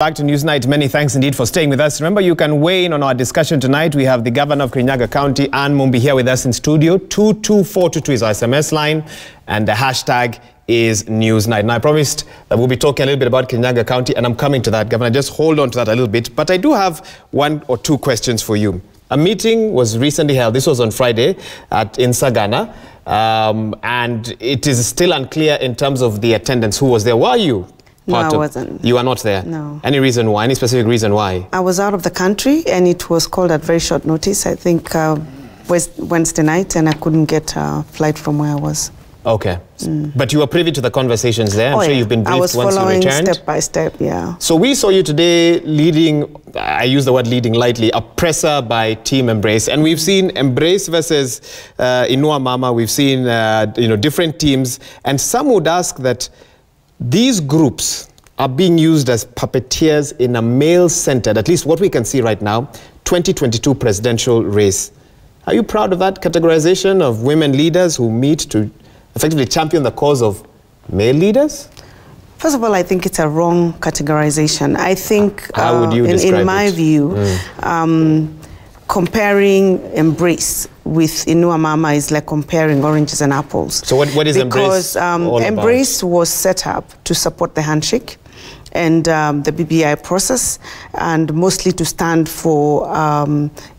Back to Newsnight. Many thanks indeed for staying with us. Remember, you can weigh in on our discussion tonight. We have the Governor of Kirinyaga County, Anne Mumbi, here with us in studio. 22422 is our SMS line, and the hashtag is Newsnight. Now, I promised that we'll be talking a little bit about Kirinyaga County, and I'm coming to that, Governor. Just hold on to that a little bit. But I do have one or two questions for you. A meeting was recently held. This was on Friday in Sagana, and it is still unclear in terms of the attendance. Who was there? Were you? No, I wasn't. You are not there? No. Any reason why? Any specific reason why? I was out of the country, and it was called at very short notice. I think Wednesday night, and I couldn't get a flight from where I was. Okay. But you were privy to the conversations there? I'm sure you've been briefed once you returned. I was following step by step, yeah. So we saw you today leading, I use the word leading lightly, a presser by Team Embrace. And we've seen Embrace versus Inua Mama. We've seen different teams. And some would ask that these groups are being used as puppeteers in a male-centered, at least what we can see right now, 2022 presidential race. Are you proud of that categorization of women leaders who meet to effectively champion the cause of male leaders? First of all, I think it's a wrong categorization. I think, how would you describe in my view, comparing Embrace with Inua Mama is like comparing oranges and apples. So what is Embrace all about? Embrace was set up to support the Handshake and the BBI process, and mostly to stand for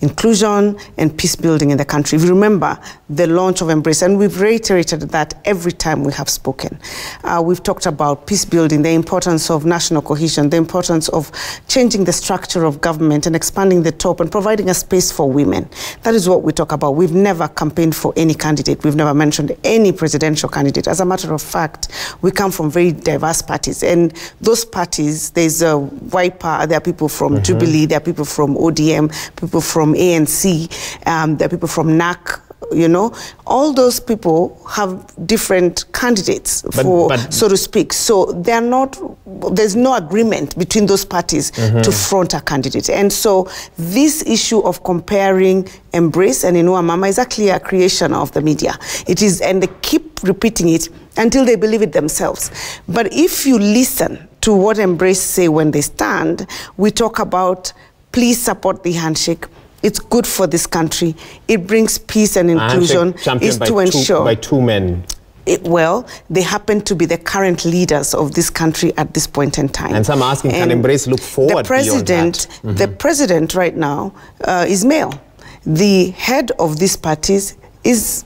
inclusion and peace building in the country. If you remember the launch of Embrace, and we've reiterated that every time we have spoken. We've talked about peace building, the importance of national cohesion, the importance of changing the structure of government and expanding the top and providing a space for women. That is what we talk about. We've never campaigned for any candidate. We've never mentioned any presidential candidate. As a matter of fact, we come from very diverse parties, and those parties, there's a Wiper, there are people from Jubilee, there are people from ODM, people from ANC, there are people from NAC. You know, all those people have different candidates, so to speak. So they're not, there's no agreement between those parties to front a candidate. And so this issue of comparing Embrace and Inua Mama is actually a creation of the media. It is, and they keep repeating it until they believe it themselves. But if you listen to what Embrace say when they stand, we talk about, please support the Handshake. It's good for this country. It brings peace and inclusion. Is to ensure by two men. Well, they happen to be the current leaders of this country at this point in time. And some are asking, can Embrace look forward beyond that? The president right now is male. The head of these parties is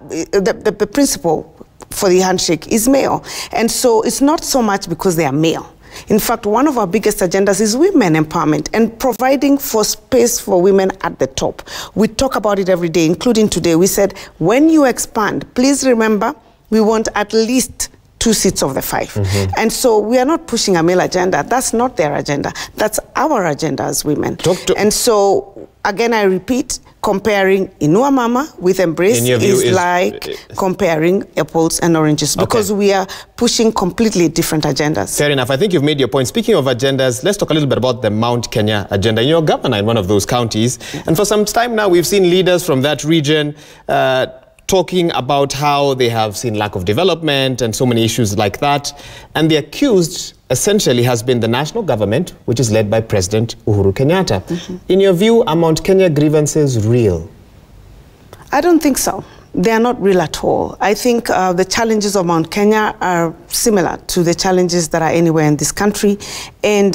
the principal for the Handshake is male. And so it's not so much because they are male. In fact, one of our biggest agendas is women empowerment and providing for space for women at the top. We talk about it every day, including today. We said, when you expand, please remember, we want at least 2 seats of the 5. And so we are not pushing a male agenda. That's not their agenda. That's our agenda as women. And so, again, I repeat, comparing Inua Mama with Embrace is like comparing apples and oranges, because we are pushing completely different agendas. Fair enough. I think you've made your point. Speaking of agendas, let's talk a little bit about the Mount Kenya agenda. You're governor in one of those counties, and for some time now we've seen leaders from that region talking about how they have seen lack of development and so many issues like that. And the accused essentially has been the national government, which is led by President Uhuru Kenyatta. In your view, are Mount Kenya grievances real? I don't think so. They are not real at all. I think the challenges of Mount Kenya are similar to the challenges that are anywhere in this country. And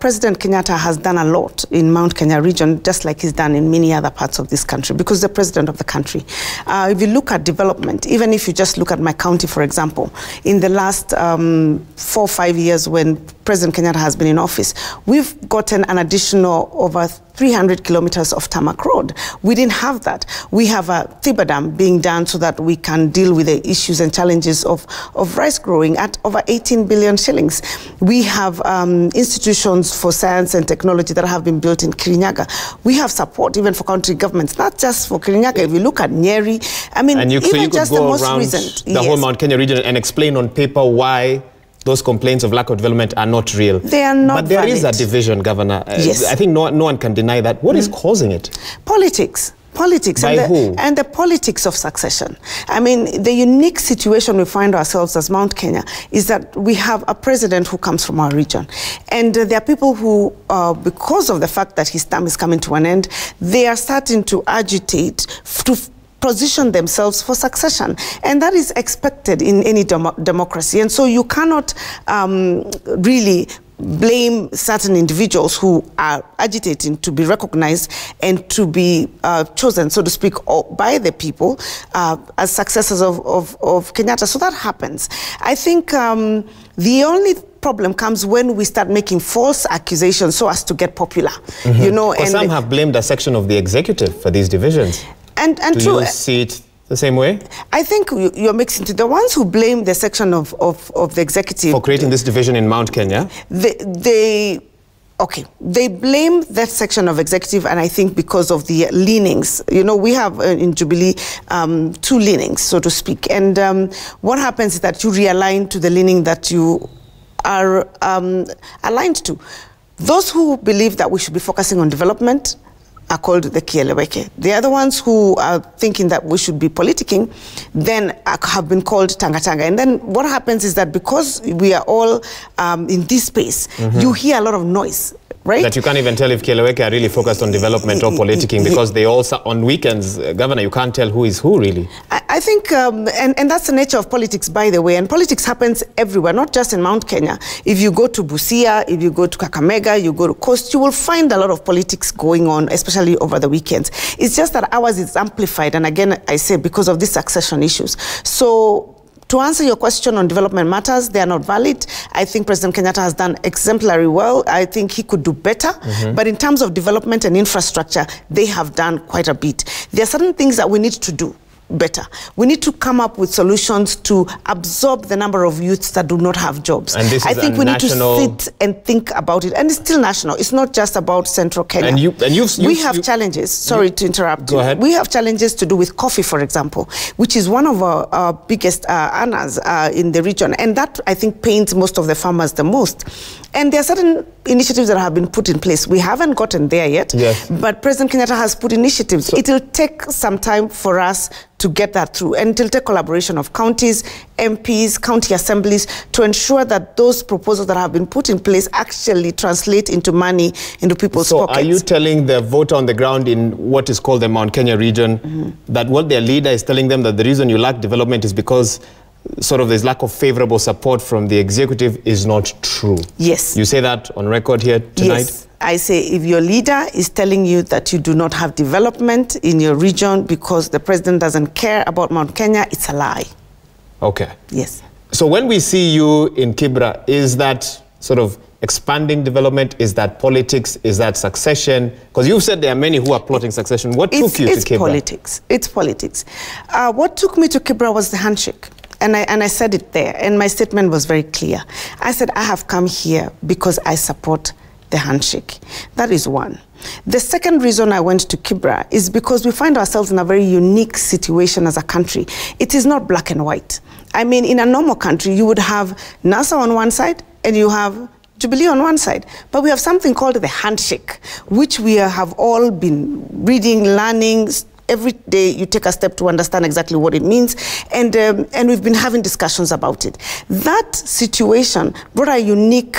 President Kenyatta has done a lot in Mount Kenya region, just like he's done in many other parts of this country, because the president of the country. If you look at development, even if you just look at my county, for example, in the last 4 or 5 years when President Kenyatta has been in office, we've gotten an additional over 300 kilometers of tarmac road. We didn't have that. We have a Thiba Dam being done so that we can deal with the issues and challenges of rice growing at over 18 billion shillings. We have institutions for science and technology that have been built in Kirinyaga. We have support even for country governments, not just for Kirinyaga. If you look at Nyeri, I mean, and even just the most recent. The whole Mount Kenya region and explain on paper why those complaints of lack of development are not real. They are not But there valid. is a division, Governor. Yes. I think no one can deny that. What is causing it? Politics. politics. By who? And the politics of succession. I mean, the unique situation we find ourselves as Mount Kenya is that we have a president who comes from our region. And there are people who, because of the fact that his term is coming to an end, they are starting to agitate to position themselves for succession. And that is expected in any democracy. And so you cannot really blame certain individuals who are agitating to be recognized and to be chosen, so to speak, by the people as successors of Kenyatta. So that happens. I think the only problem comes when we start making false accusations so as to get popular. You know, and some have blamed a section of the executive for these divisions. And do you see it the same way? I think you're mixing to the ones who blame the section of the executive for creating this division in Mount Kenya. They blame that section of executive, and I think because of the leanings. You know, we have in Jubilee 2 leanings, so to speak. And what happens is that you realign to the leaning that you are aligned to. Those who believe that we should be focusing on development are called the Kieleweke. The other ones who are thinking that we should be politicking then have been called Tanga-Tanga. And then what happens is that because we are all in this space, you hear a lot of noise. Right? That you can't even tell if Kieleweke are really focused on development or politicking, because they also, on weekends, Governor, you can't tell who is who, really. I think, and that's the nature of politics, by the way, and politics happens everywhere, not just in Mount Kenya. If you go to Busia, if you go to Kakamega, you go to Coast, you will find a lot of politics going on, especially over the weekends. It's just that ours is amplified, and again, I say, because of these succession issues. So, to answer your question on development matters, they are not valid. I think President Kenyatta has done exemplary well. I think he could do better. But in terms of development and infrastructure, they have done quite a bit. There are certain things that we need to do better. We need to come up with solutions to absorb the number of youths that do not have jobs. And this is I think we need to sit and think about it. And it's still national. It's not just about Central Kenya. We have challenges. Sorry to interrupt. Go ahead. We have challenges to do with coffee, for example, which is one of our biggest earners in the region. And that, I think, pains most of the farmers the most. And there are certain initiatives that have been put in place. We haven't gotten there yet, but President Kenyatta has put initiatives. So it will take some time for us to get that through, and it will take collaboration of counties, MPs, county assemblies to ensure that those proposals that have been put in place actually translate into money into people's pockets. So are you telling the voter on the ground in what is called the Mount Kenya region that what their leader is telling them that the reason you lack development is because sort of there's lack of favorable support from the executive is not true? Yes. You say that on record here tonight? Yes. I say if your leader is telling you that you do not have development in your region because the president doesn't care about Mount Kenya, it's a lie. Okay. Yes. So when we see you in Kibra, is that sort of expanding development? Is that politics? Is that succession? Because you've said there are many who are plotting succession. What took you to Kibra? It's politics. It's politics. What took me to Kibra was the handshake. And I said it there, and my statement was very clear. I said, I have come here because I support the handshake. That is one. The second reason I went to Kibra is because we find ourselves in a very unique situation as a country. It is not black and white. I mean, in a normal country, you would have NASA on one side and you have Jubilee on one side. But we have something called the handshake, which we have all been reading, learning. Every day you take a step to understand exactly what it means, and we've been having discussions about it. That situation brought a unique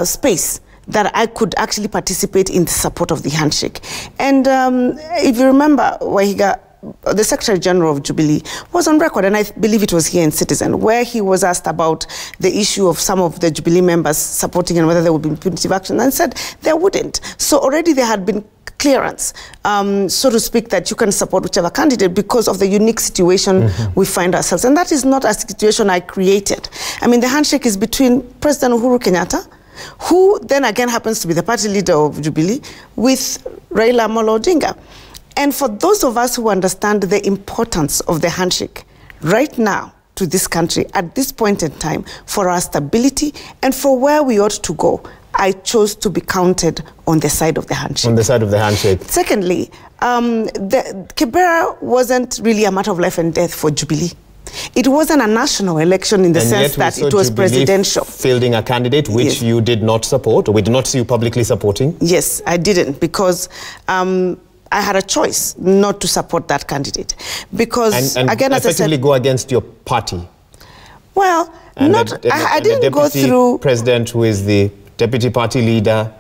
space that I could actually participate in the support of the handshake. And if you remember, Wahiga, the Secretary General of Jubilee, was on record, and I believe it was here in Citizen, where he was asked about the issue of some of the Jubilee members supporting and whether there would be punitive action, and said there wouldn't. So already there had been clearance, so to speak, that you can support whichever candidate because of the unique situation we find ourselves. And that is not a situation I created. I mean, the handshake is between President Uhuru Kenyatta, who then again happens to be the party leader of Jubilee, with Raila Amolo Odinga. And for those of us who understand the importance of the handshake right now to this country at this point in time, for our stability and for where we ought to go, I chose to be counted on the side of the handshake. On the side of the handshake. Secondly, the Kibera wasn't really a matter of life and death for Jubilee. It wasn't a national election in the sense that it was presidential. Fielding a candidate which you did not support, or we did not see you publicly supporting? Yes, I didn't, because I had a choice not to support that candidate. Because, and again, as I said... go against your party. Well, I didn't go through... president who is the deputy party leader.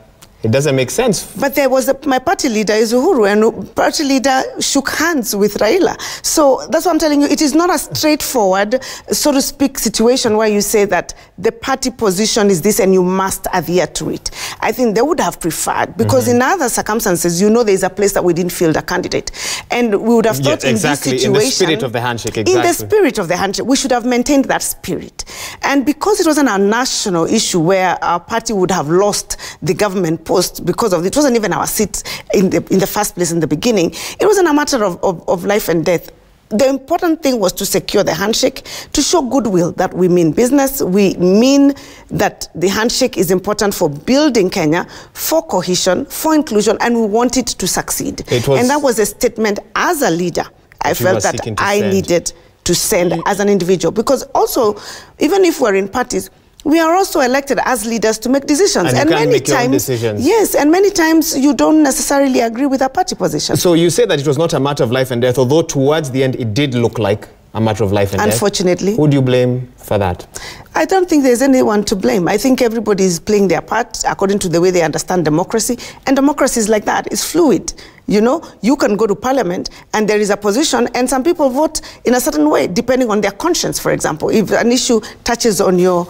It doesn't make sense. But there was my party leader is Uhuru, and party leader shook hands with Raila. So that's what I'm telling you. It is not a straightforward, so to speak, situation where you say that the party position is this and you must adhere to it. I think they would have preferred, because in other circumstances, you know, there's a place that we didn't field a candidate. And we would have thought in this situation... in the spirit of the handshake, exactly. In the spirit of the handshake, we should have maintained that spirit. And because it wasn't a national issue where our party would have lost the government because of it wasn't even our seat in the first place in the beginning. It wasn't a matter of life and death. The important thing was to secure the handshake, to show goodwill that we mean business, we mean that the handshake is important for building Kenya, for cohesion, for inclusion, and we want it to succeed. And that was a statement as a leader I felt that I needed to send as an individual. Because also, even if we're in parties, we are also elected as leaders to make decisions. And many times, yes, and many times you don't necessarily agree with a party position. So you say that it was not a matter of life and death, although towards the end it did look like a matter of life and death. Unfortunately. Who do you blame for that? I don't think there's anyone to blame. I think everybody is playing their part according to the way they understand democracy. And democracy is like that. It's fluid. You know, you can go to parliament and there is a position and some people vote in a certain way, depending on their conscience, for example. If an issue touches on your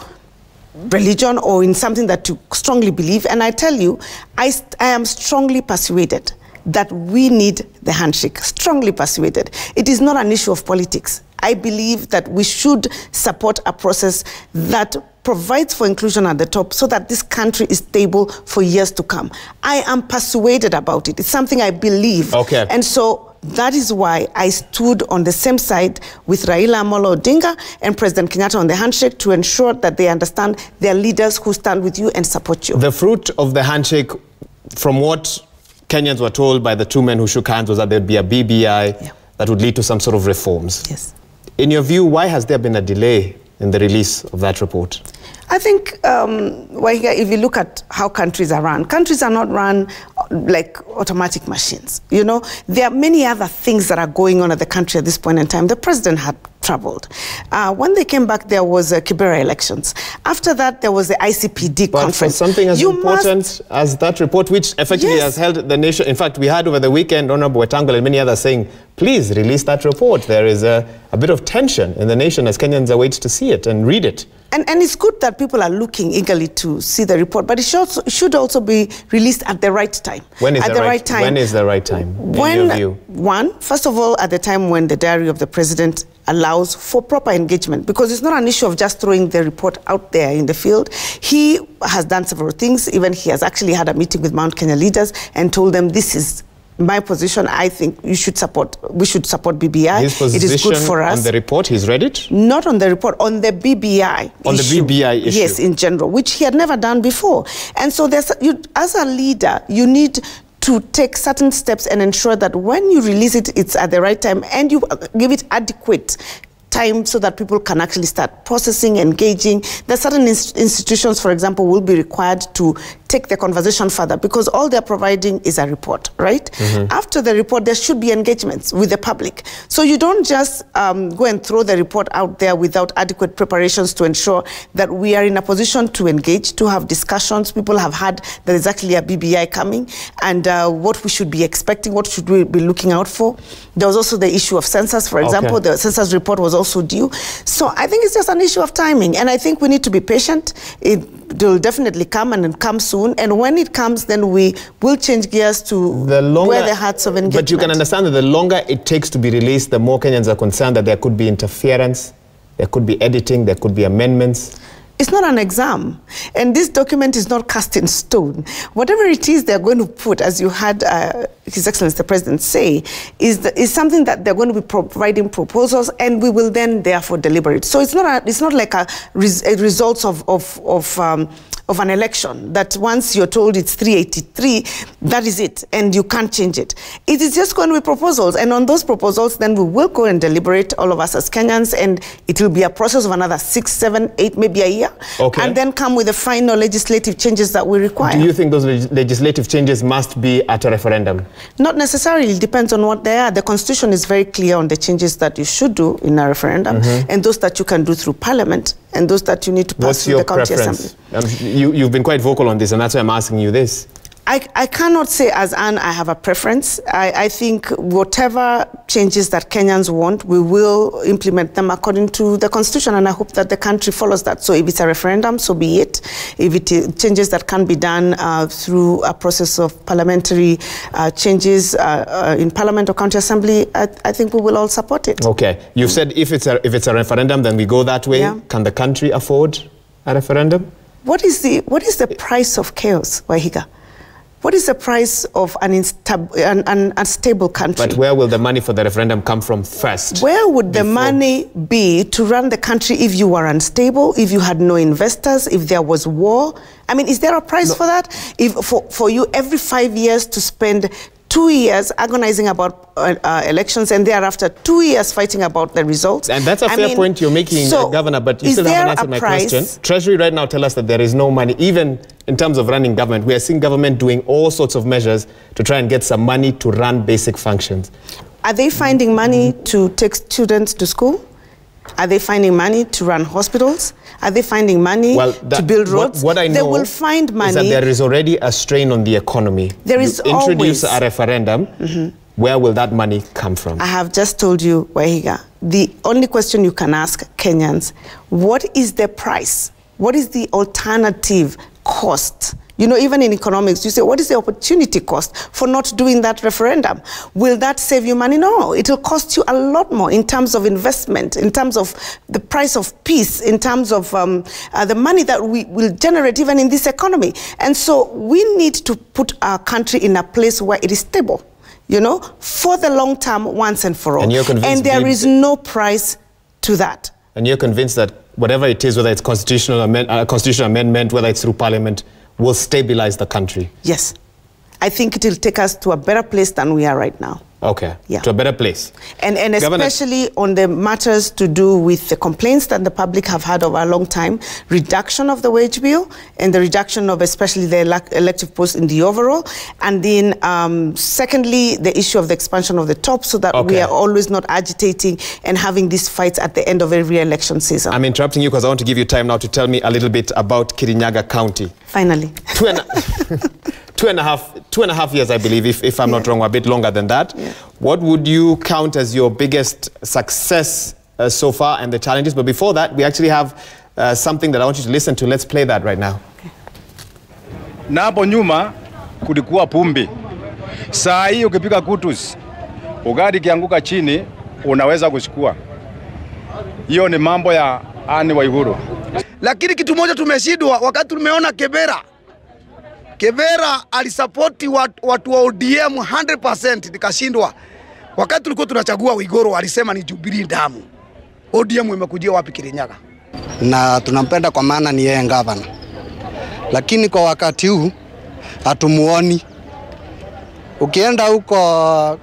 religion or in something that you strongly believe, and I tell you, I am strongly persuaded that we need the handshake, strongly persuaded. It is not an issue of politics. I believe that we should support a process that provides for inclusion at the top so that this country is stable for years to come. I am persuaded about it. It's something I believe. Okay. And so that is why I stood on the same side with Raila Amolo Odinga and President Kenyatta on the handshake to ensure that they understand their leaders who stand with you and support you. The fruit of the handshake, from what Kenyans were told by the two men who shook hands, was that there'd be a BBI that would lead to some sort of reforms. Yes. In your view, why has there been a delay in the release of that report? I think if you look at how countries are not run like automatic machines. You know, there are many other things that are going on at the country at this point in time. The president had traveled. When they came back, there was Kibera elections. After that, there was the ICPD conference. For something as important as that report, which effectively has held the nation. In fact, we had over the weekend Honorable Wetangula and many others saying, please release that report. There is a bit of tension in the nation as Kenyans await to see it and read it. And it's good that people are looking eagerly to see the report, but it should also be released at the right time. When is the right time? When is the right time, in your view? First of all, at the time when the diary of the president allows for proper engagement, because it's not an issue of just throwing the report out there in the field. He has done several things. Even he has actually had a meeting with Mount Kenya leaders and told them, this is my position. I think we should support BBI. His position, it is good for us. On the report, he's read it? Not on the report, on the BBI On issue. The BBI issue? Yes, in general, which he had never done before. And so as a leader, you need to take certain steps and ensure that when you release it, it's at the right time and you give it adequate time so that people can actually start processing, engaging. There are certain institutions, for example, will be required to take the conversation further because all they're providing is a report, right? After the report, there should be engagements with the public. So you don't just go and throw the report out there without adequate preparations to ensure that we are in a position to engage, to have discussions. People have heard there is actually a BBI coming and what we should be expecting, what should we be looking out for. There was also the issue of census, for example. The census report was also due. So I think it's just an issue of timing. And I think we need to be patient. It will definitely come and come soon. And when it comes, then we will change gears to where the hearts of engagement. But you can understand that the longer it takes to be released, the more Kenyans are concerned that there could be interference, there could be editing, there could be amendments. It's not an exam. And this document is not cast in stone. Whatever it is they're going to put, as you had His Excellency the President say, is something that they're going to be providing proposals and we will then therefore deliberate. So it's not like a result of an election that once you're told it's 383, that is it, and you can't change it. It is just going to be proposals, and on those proposals, then we will go and deliberate, all of us as Kenyans, and it will be a process of another 6, 7, 8, maybe a year. and then come with the final legislative changes that we require. Do you think those legislative changes must be at a referendum? Not necessarily. It depends on what they are. The Constitution is very clear on the changes that you should do in a referendum, and those that you can do through Parliament, and those that you need to pass through the County Assembly. You've been quite vocal on this, and that's why I'm asking you this. I cannot say as Anne I have a preference. I think whatever changes that Kenyans want, we will implement them according to the Constitution, and I hope that the country follows that. So if it's a referendum, so be it. If it changes that can be done through a process of parliamentary changes in Parliament or County Assembly, I think we will all support it. Okay. You've said if it's a referendum, then we go that way. Yeah. Can the country afford a referendum? What is the price of chaos, Wahiga? What is the price of an unstable country? But where will the money for the referendum come from first? Where would the money be to run the country if you were unstable, if you had no investors, if there was war? I mean, is there a price for that? If for you every 5 years to spend 2 years agonizing about elections and thereafter 2 years fighting about the results. And that's a fair point you're making, Governor, but you still haven't answered my question. Treasury right now tell us that there is no money, even in terms of running government. We are seeing government doing all sorts of measures to try and get some money to run basic functions. Are they finding money to take students to school? Are they finding money to run hospitals? Are they finding money to build roads? What I know they will find money. Is that there is already a strain on the economy. There is always. Introduce a referendum. Where will that money come from? I have just told you, Wahiga, the only question you can ask Kenyans, what is the price? What is the alternative cost? You know, even in economics, you say, what is the opportunity cost for not doing that referendum? Will that save you money? No, it will cost you a lot more in terms of investment, in terms of the price of peace, in terms of the money that we will generate even in this economy. And so we need to put our country in a place where it is stable, you know, for the long term, once and for all. And there is no price to that. And you're convinced that whatever it is, whether it's constitutional amendment, whether it's through Parliament, will stabilize the country? Yes. I think it will take us to a better place than we are right now. Okay, to a better place. And especially on the matters to do with the complaints that the public have had over a long time, reduction of the wage bill and the reduction of especially the elective posts in the overall. And then secondly, the issue of the expansion of the top so that we are always not agitating and having these fights at the end of every election season. I'm interrupting you because I want to give you time now to tell me a little bit about Kirinyaga County. Finally. Two and a half years, I believe, if I'm not wrong, or a bit longer than that. What would you count as your biggest success so far and the challenges? But before that, we actually have something that I want you to listen to. Let's play that right now. Na hapo nyuma kulikuwa pumbi. Saa hii ukipiga kutus, ugali kianguka chini, unaweza kuchukua. Hiyo ni mambo ya Anne Waiguru. Lakini kitu moja tumeshindwa wakati tumeona Kevera alisapoti watu wa ODM 100%, nikashindwa. Wakati tulikuwa tunachagua Waiguru alisema ni Jubilee damu. ODM imekujia wapi Kirinyaga? Na tunampenda kwa maana ni yeye gavana. Lakini kwa wakati huu hatumuoni. Ukienda huko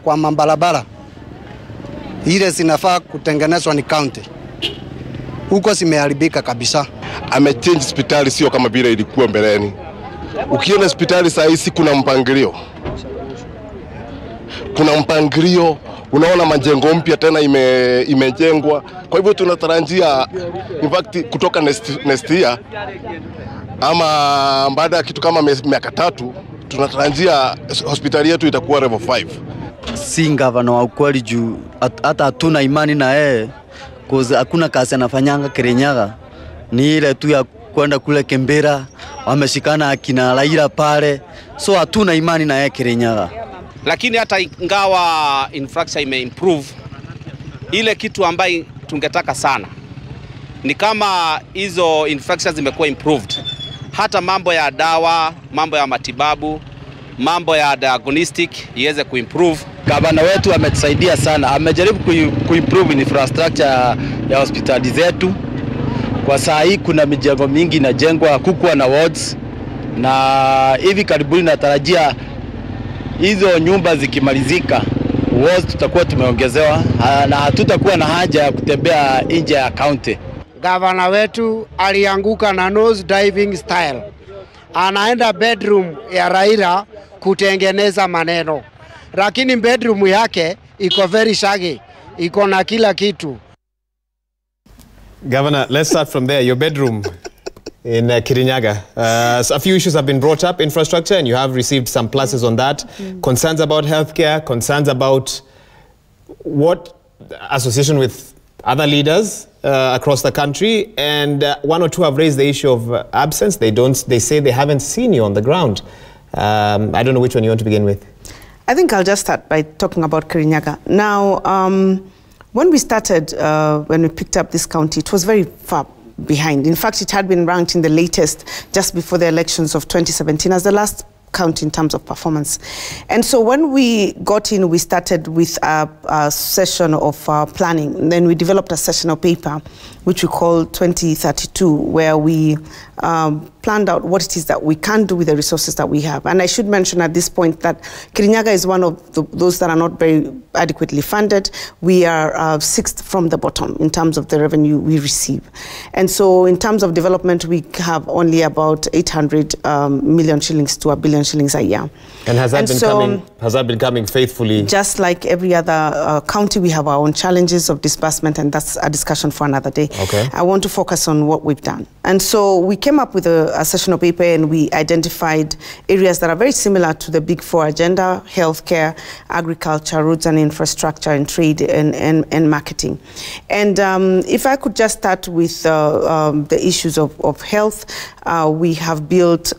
kwa mambalabala, ile zinafaa kutengenezwa ni county. Huko zimeharibika kabisa. Amechange hospitali sio kama vile ilikuwa mbeleni. Ukienda hospitali saa hizi kuna mpangilio. Unaona majengo mpya tena imejengwa. Kwa hivyo tunatarajia in fact kutoka next year ama baada ya kitu kama miaka 3 tunatarajia hospitali yetu itakuwa level 5. Si gavana wa ukweli juu hata hatuna imani na yeye. Kwa hakuna kazi anafanyanga Kirinyaga. Ni ile tu ya kwenda kule Kembera, wameshikana akina Raila pale. So hatuna imani na yeye Kirinyaga. Lakini hata ingawa infrastructure imeimprove, ile kitu ambayo tungetaka sana ni kama hizo infrastructure zimekuwa improved. Hata mambo ya dawa, mambo ya matibabu, mambo ya diagnostic iweze kuimprove. Gavana wetu ametusaidia sana. Amejaribu kuimprove infrastructure ya hospitali zetu. Kwa saa hii kuna mijengo mingi inajengwa, kukuwa na wards, na hivi karibuni natarajia hizo nyumba zikimalizika, wards tutakuwa tumeongezewa na hatutakuwa na haja ya kutembea nje ya county. gavana wetu alianguka na nose diving style. Anaenda bedroom ya Raila kutengeneza maneno. Lakini bedroom yake iko very shaggy. Iko na kila kitu. Governor, let's start from there. Your bedroom in Kirinyaga. So a few issues have been brought up, infrastructure, and you have received some pluses on that. Concerns about healthcare, concerns about what association with other leaders across the country, and one or two have raised the issue of absence. They say they haven't seen you on the ground. I don't know which one you want to begin with. I think I'll just start by talking about Kirinyaga. Now, when we started, when we picked up this county, it was very far behind. In fact, it had been ranked in the latest just before the elections of 2017 as the last county in terms of performance. And so when we got in, we started with a session of planning. And then we developed a session of paper, which we called 2032, where we planned out what it is that we can do with the resources that we have. And I should mention at this point that Kirinyaga is one of those that are not very adequately funded. We are sixth from the bottom in terms of the revenue we receive. And so in terms of development, we have only about 800 million shillings to $1 billion shillings a year. And has that been coming faithfully? Just like every other county, we have our own challenges of disbursement, and that's a discussion for another day. Okay. I want to focus on what we've done. And so we came up with a session of paper, and we identified areas that are very similar to the Big Four agenda: healthcare, agriculture, roads and infrastructure, and trade and marketing. And if I could just start with the issues of health, we have built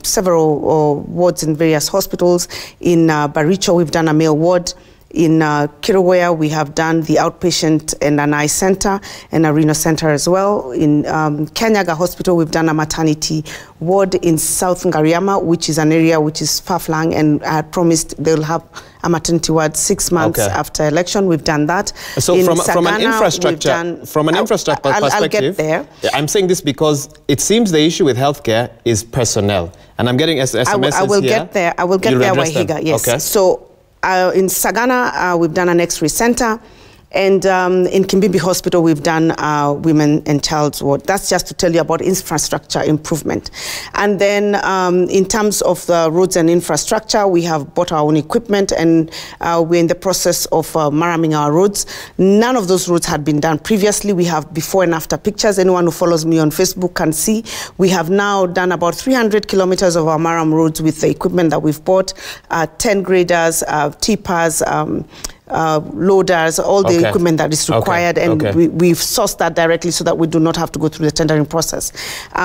several wards in various hospitals. In Baricho, we've done a male ward. In Kirawaya, we have done the outpatient and an eye center and a renal center as well. In Kenyaga Hospital, we've done a maternity ward. In South Ngariama, which is an area which is far-flung, and I had promised they'll have a maternity ward 6 months after election. We've done that. So from an infrastructure perspective, I'll get there. I'm saying this because it seems the issue with healthcare is personnel, and I'm getting SMSs I will get there. I will get there, Wahiga. Yes. Okay. So in Sagana, we've done an X-ray center. And in Kimbibi Hospital, we've done women and child's ward. That's just to tell you about infrastructure improvement. And then in terms of the roads and infrastructure, we have bought our own equipment, and we're in the process of marraming our roads. None of those roads had been done previously. We have before and after pictures. Anyone who follows me on Facebook can see. We have now done about 300 kilometers of our marram roads with the equipment that we've bought, 10 graders, tippers, loaders, all the equipment that is required, and we've sourced that directly so that we do not have to go through the tendering process.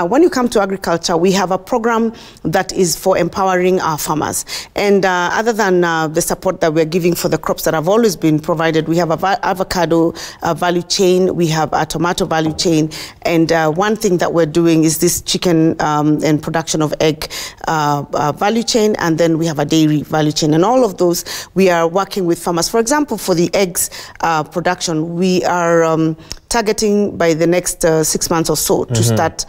When you come to agriculture, we have a program that is for empowering our farmers. And other than the support that we're giving for the crops that have always been provided, we have an avocado value chain, we have a tomato value chain, and one thing that we're doing is this chicken and production of egg value chain, and then we have a dairy value chain. And all of those, we are working with farmers. For example, for the eggs production, we are targeting by the next 6 months or so to start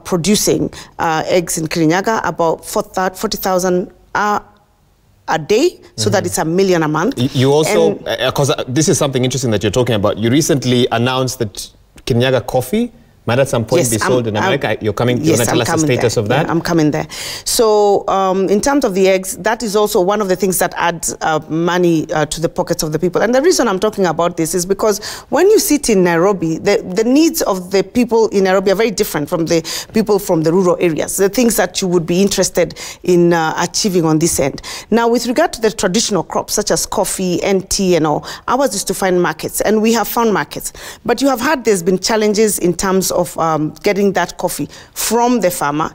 producing eggs in Kirinyaga, about 40,000 a day, so that it's 1 million a month. You also, because this is something interesting that you're talking about, you recently announced that Kirinyaga coffee might at some point be sold in America. You're coming, you want to tell us the status of that? Yeah, I'm coming there. So in terms of the eggs, that is also one of the things that adds money to the pockets of the people. And the reason I'm talking about this is because when you sit in Nairobi, the needs of the people in Nairobi are very different from the people from the rural areas, the things that you would be interested in achieving on this end. Now, with regard to the traditional crops, such as coffee and tea and all, ours is to find markets, and we have found markets. But you have heard there's been challenges in terms of getting that coffee from the farmer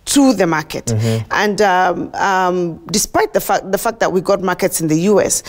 to the market. And despite the fact that we got markets in the US,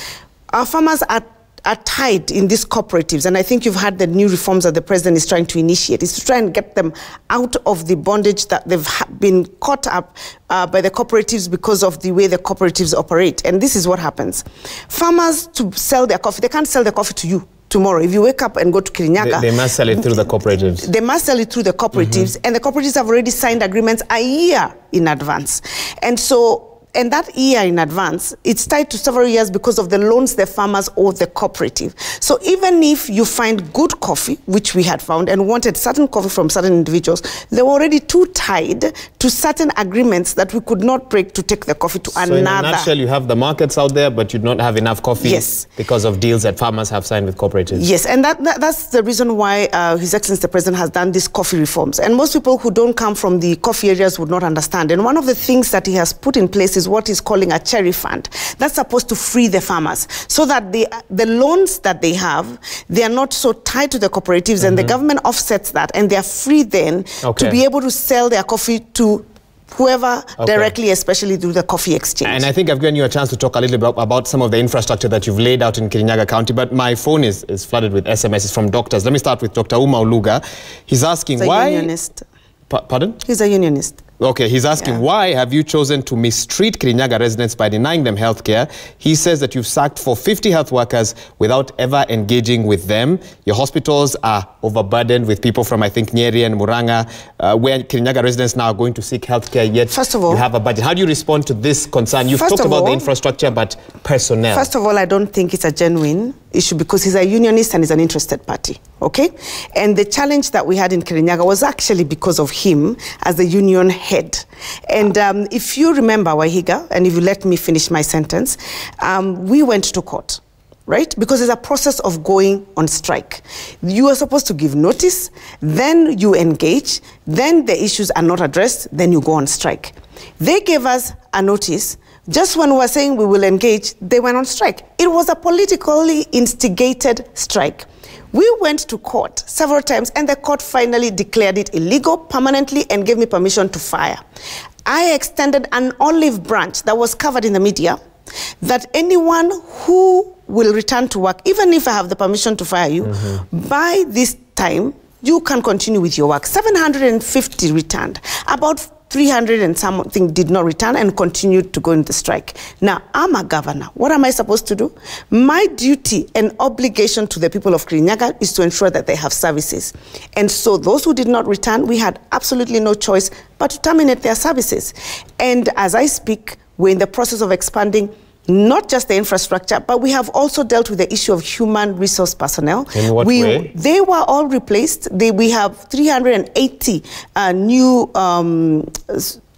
our farmers are tied in these cooperatives, and I think you've heard the new reforms that the president is trying to initiate, is to try and get them out of the bondage that they've been caught up by the cooperatives because of the way the cooperatives operate. And this is what happens. Farmers, to sell their coffee, they can't sell their coffee to you tomorrow. If you wake up and go to Kirinyaga, they must sell it through the cooperatives. They must sell it through the cooperatives, and the cooperatives have already signed agreements a year in advance. And so and that year in advance, it's tied to several years because of the loans the farmers owe the cooperative. So even if you find good coffee, which we had found, and wanted certain coffee from certain individuals, they were already too tied to certain agreements that we could not break to take the coffee to another. So in a nutshell, you have the markets out there, but you don't have enough coffee. Yes. Because of deals that farmers have signed with cooperatives. Yes, and that's the reason why His Excellency the President has done these coffee reforms. And most people who don't come from the coffee areas would not understand. And one of the things that he has put in place is what he's calling a cherry fund. That's supposed to free the farmers so that the loans that they have, they are not so tied to the cooperatives, and the government offsets that, and they are free then to be able to sell their coffee to whoever directly, especially through the coffee exchange. And I think I've given you a chance to talk a little bit about some of the infrastructure that you've laid out in Kirinyaga County, but my phone is flooded with SMSs from doctors. Let me start with Dr. Uma Oluga. He's asking why... He's a unionist. Pardon? He's a unionist. Okay, he's asking, why have you chosen to mistreat Kirinyaga residents by denying them health care? He says that you've sacked for 50 health workers without ever engaging with them. Your hospitals are overburdened with people from, I think, Nyeri and Muranga, where Kirinyaga residents now are going to seek health care, yet first of all, you have a budget. How do you respond to this concern? You've talked about the infrastructure, but personnel. First of all, I don't think it's a genuine issue because he's a unionist and he's an interested party, okay? And the challenge that we had in Kirinyaga was actually because of him as the union head. And if you remember, Wahiga, and if you let me finish my sentence, we went to court, right? Because there's a process of going on strike. You are supposed to give notice, then you engage, then the issues are not addressed, then you go on strike. They gave us a notice. Just when we were saying we will engage, they went on strike. It was a politically instigated strike. We went to court several times, and the court finally declared it illegal permanently and gave me permission to fire. I extended an olive branch that was covered in the media that anyone who will return to work, even if I have the permission to fire you, by this time, you can continue with your work. 750 returned. About 300 and something did not return and continued to go into strike. Now, I'm a governor. What am I supposed to do? My duty and obligation to the people of Kirinyaga is to ensure that they have services. And so those who did not return, we had absolutely no choice but to terminate their services. And as I speak, we're in the process of expanding not just the infrastructure, but we have also dealt with the issue of human resource personnel. In what way? They were all replaced. We have 380 new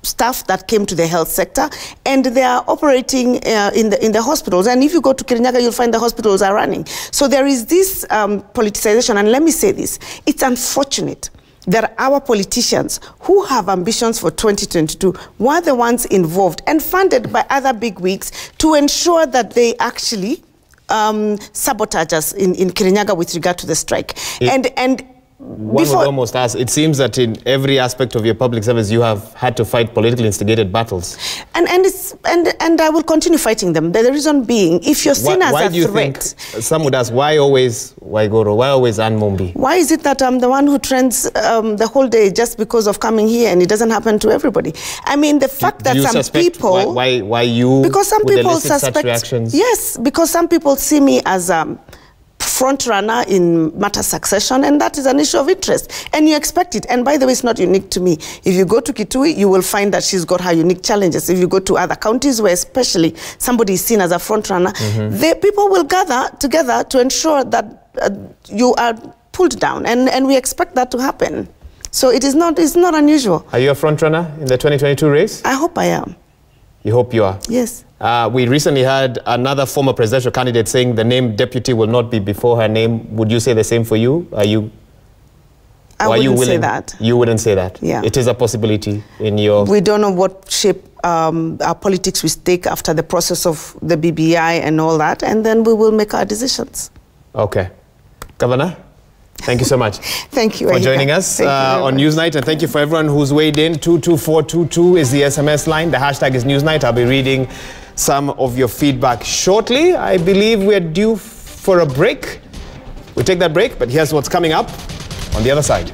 staff that came to the health sector, and they are operating in the hospitals. And if you go to Kirinyaga, you'll find the hospitals are running. So there is this politicization, and let me say this, it's unfortunate that our politicians who have ambitions for 2022 were the ones involved and funded by other bigwigs to ensure that they actually sabotage us in Kirinyaga with regard to the strike. And one would almost ask, it seems that in every aspect of your public service you have had to fight politically instigated battles. And I will continue fighting them. The reason being, if you're seen as a threat... Why do you think, some would ask, why always Waiguru? Why always Anne Mumbi? Why is it that I'm the one who trends the whole day just because of coming here, and it doesn't happen to everybody? I mean, the fact that some people... Why you because some people suspect such reactions? Yes, because some people see me as a front runner in matter succession, and that is an issue of interest, and you expect it. And by the way, it's not unique to me. If you go to Kitui, you will find that she's got her unique challenges. If you go to other counties where especially somebody is seen as a front runner, the people will gather together to ensure that you are pulled down, and we expect that to happen. So it's not unusual. Are you a front runner in the 2022 race? I hope I am. You hope you are? Yes. We recently had another former presidential candidate saying the name deputy will not be before her name. Would you say the same for you? I wouldn't say that. You wouldn't say that? Yeah. It is a possibility in your... We don't know what shape our politics will take after the process of the BBI and all that, and then we will make our decisions. Okay. Governor? Thank you so much. Thank you for joining us on Newsnight, and thank you for everyone who's weighed in. 22422 is the SMS line. The hashtag is Newsnight. I'll be reading some of your feedback shortly. I believe we're due for a break. We'll take that break, but here's what's coming up on the other side.